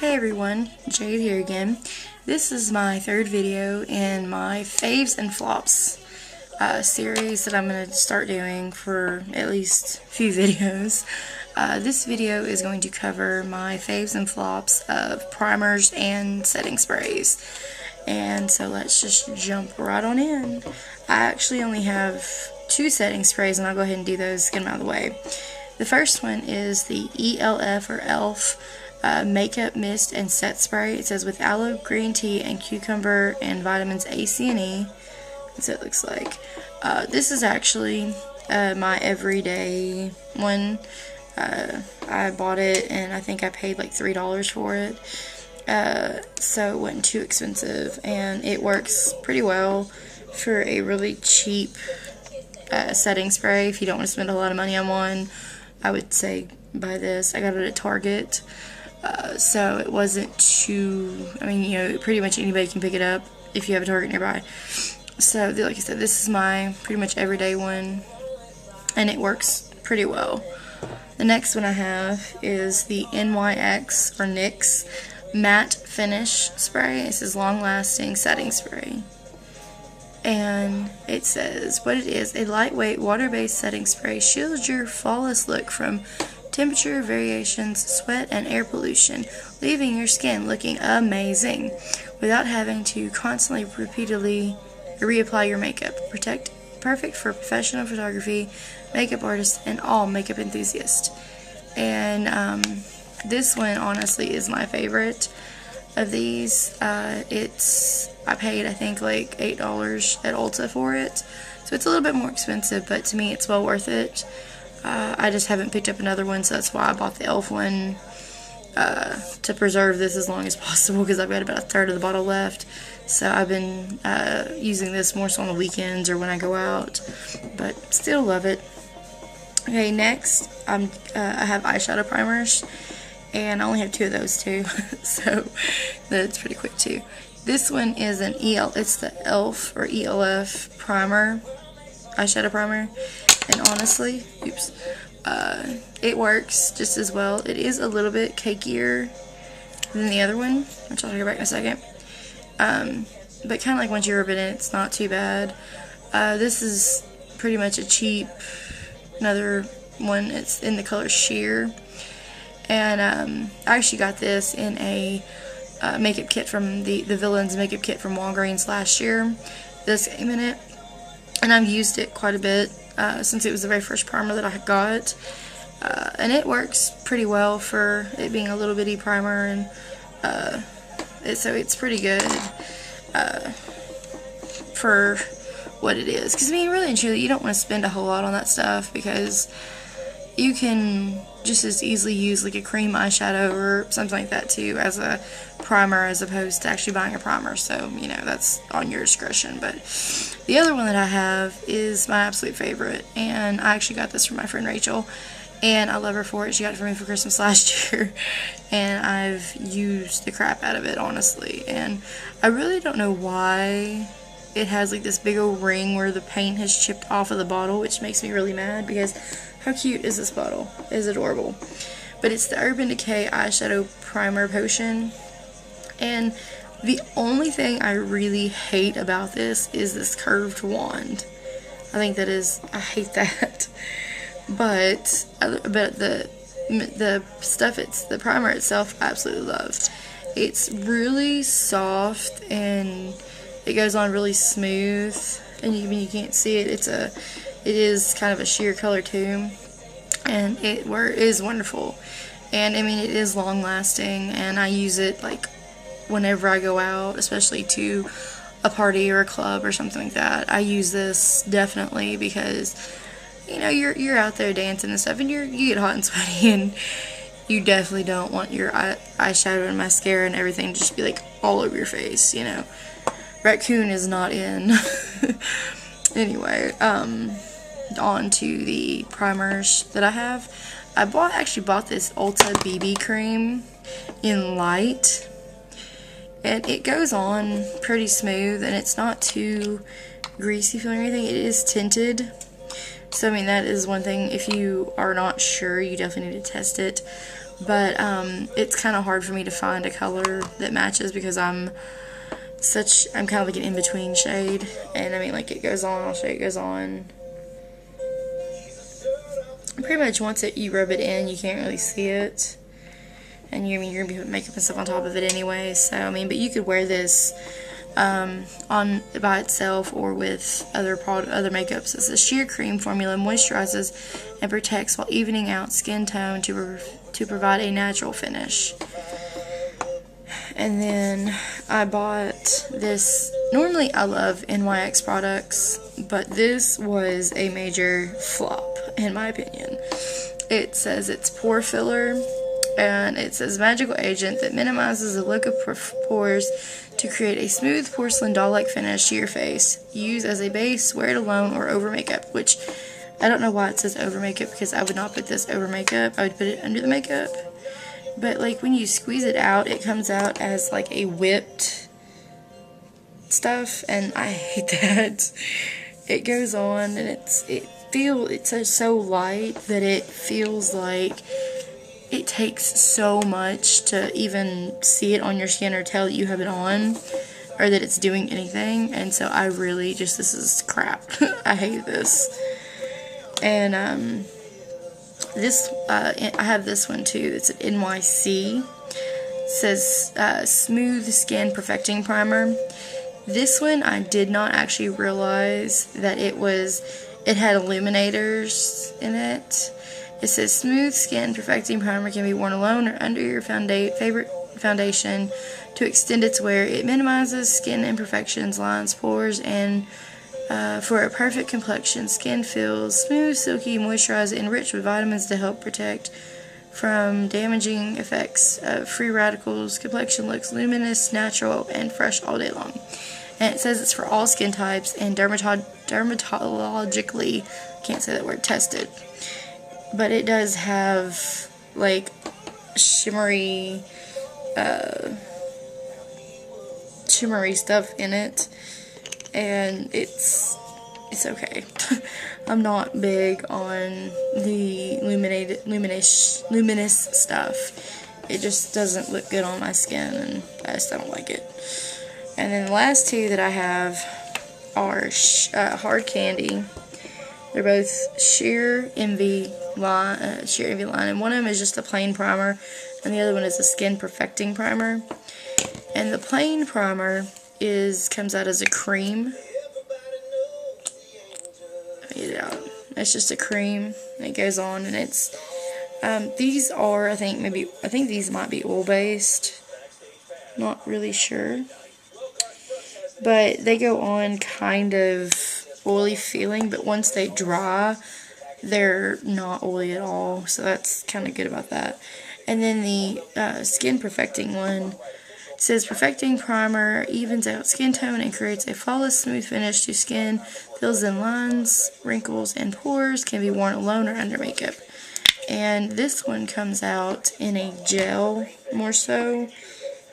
Hey everyone, Jade here again. This is my third video in my faves and flops series that I'm going to start doing for at least a few videos. This video is going to cover my faves and flops of primers and setting sprays. And so let's just jump right on in. I actually only have two setting sprays, and I'll go ahead and do those, get them out of the way. The first one is the ELF or ELF Makeup Mist and Set Spray. It says with aloe, green tea, and cucumber and vitamins A, C, and E. That's what it looks like. This is actually my everyday one. I bought it and I think I paid like $3 for it. So it wasn't too expensive, and it works pretty well for a really cheap setting spray. If you don't want to spend a lot of money on one, I would say buy this. I got it at Target. So it wasn't too, I mean, you know, pretty much anybody can pick it up if you have a Target nearby. So, like I said, this is my pretty much everyday one, and it works pretty well. The next one I have is the NYX or NYX Matte Finish Spray. It says long lasting setting spray. And it says what it is: a lightweight water-based setting spray shields your flawless look from temperature variations, sweat, and air pollution, leaving your skin looking amazing without having to constantly repeatedly reapply your makeup. Perfect for professional photography, makeup artists, and all makeup enthusiasts. And this one honestly is my favorite of these. I paid I think like $8 at Ulta for it, so it's a little bit more expensive, but to me it's well worth it. I just haven't picked up another one, so that's why I bought the ELF one, to preserve this as long as possible, because I've got about a third of the bottle left. So I've been using this more so on the weekends or when I go out, but still love it. Okay, next I have eyeshadow primers, and I only have two of those too, so that's pretty quick too. This one is it's the ELF or ELF primer, eyeshadow primer. And honestly, it works just as well. It is a little bit cakier than the other one, which I'll talk about in a second. But kind of like once you rub it in, it's not too bad. This is pretty much a cheap, another one. It's in the color Sheer. And I actually got this in a makeup kit from the Villains makeup kit from Walgreens last year. This came in it, and I've used it quite a bit. Since it was the very first primer that I got, and it works pretty well for it being a little bitty primer, and so it's pretty good for what it is. Because I mean, really and truly, you don't want to spend a whole lot on that stuff, because you can just as easily use like a cream eyeshadow or something like that too as a primer, as opposed to actually buying a primer. So, you know, that's on your discretion. But the other one that I have is my absolute favorite, and I actually got this from my friend Rachel, and I love her for it. She got it for me for Christmas last year, and I've used the crap out of it, honestly. And I really don't know why it has like this big old ring where the paint has chipped off of the bottle, which makes me really mad, because how cute is this bottle? It's adorable. But it's the Urban Decay Eyeshadow Primer Potion. And the only thing I really hate about this is this curved wand. I hate that. But the stuff, the primer itself, I absolutely love. It's really soft, and it goes on really smooth. And you can't see it. It is kind of a sheer color too, and it is wonderful. And I mean, it is long lasting, and I use it like whenever I go out, especially to a party or a club or something like that. I use this definitely, because you know, you're out there dancing and stuff, and you get hot and sweaty, and you definitely don't want your eyeshadow and mascara and everything to just be like all over your face, you know. Raccoon is not in. Anyway, on to the primers that I have. I actually bought this Ulta BB cream in light, and it goes on pretty smooth, and it's not too greasy feeling or anything. It is tinted, so I mean, that is one thing. If you are not sure, you definitely need to test it. but it's kind of hard for me to find a color that matches because I'm kind of like an in-between shade, and I mean, like, it goes on, I'll show you, it goes on. Pretty much once you rub it in, you can't really see it, and you're gonna be putting makeup and stuff on top of it anyway. So I mean, but you could wear this on by itself or with other makeups. It's a sheer cream formula, moisturizes and protects while evening out skin tone to provide a natural finish. And then I bought this. Normally I love NYX products, but this was a major flop in my opinion. It says it's pore filler, and it says magical agent that minimizes the look of pores to create a smooth porcelain doll-like finish to your face. Use as a base, wear it alone or over makeup, which I don't know why it says over makeup, because I would not put this over makeup. I would put it under the makeup. But like when you squeeze it out, it comes out as like a whipped stuff, and I hate that. It goes on, and it's so light that it feels like it takes so much to even see it on your skin or tell that you have it on or that it's doing anything. And so I really just, this is crap. I hate this. And I have this one too. It's an NYC. It says Smooth Skin Perfecting Primer. This one I did not actually realize that it had illuminators in it. It says Smooth Skin Perfecting Primer can be worn alone or under your favorite foundation to extend its wear. It minimizes skin imperfections, lines, pores, and for a perfect complexion. Skin feels smooth, silky, moisturized, enriched with vitamins to help protect from damaging effects of free radicals. Complexion looks luminous, natural, and fresh all day long. And it says it's for all skin types and dermatologically, can't say that word, tested. But it does have like shimmery stuff in it, and it's okay. I'm not big on the luminous stuff. It just doesn't look good on my skin, and I just don't like it. And then the last two that I have are Hard Candy. They're both Sheer Envy line, and one of them is just a plain primer, and the other one is a Skin Perfecting Primer. And the plain primer comes out as a cream. Let me get it out. It's just a cream, and it goes on, and it's these are I think these might be oil based. Not really sure, but they go on kind of oily feeling, but once they dry, they're not oily at all, so that's kind of good about that. And then the Skin Perfecting one says Perfecting Primer evens out skin tone and creates a flawless smooth finish to skin, fills in lines, wrinkles, and pores, can be worn alone or under makeup. And this one comes out in a gel more so,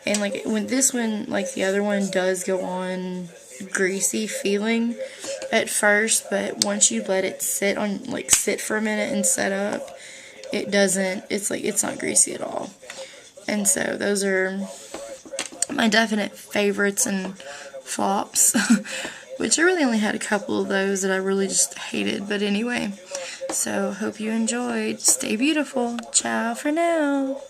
and like when this one, like the other one, does go on greasy feeling at first, but once you let it sit for a minute and set up, it's not greasy at all. And so those are my definite favorites and flops, which I really only had a couple of those that I really just hated. But anyway, so hope you enjoyed. Stay beautiful. Ciao for now.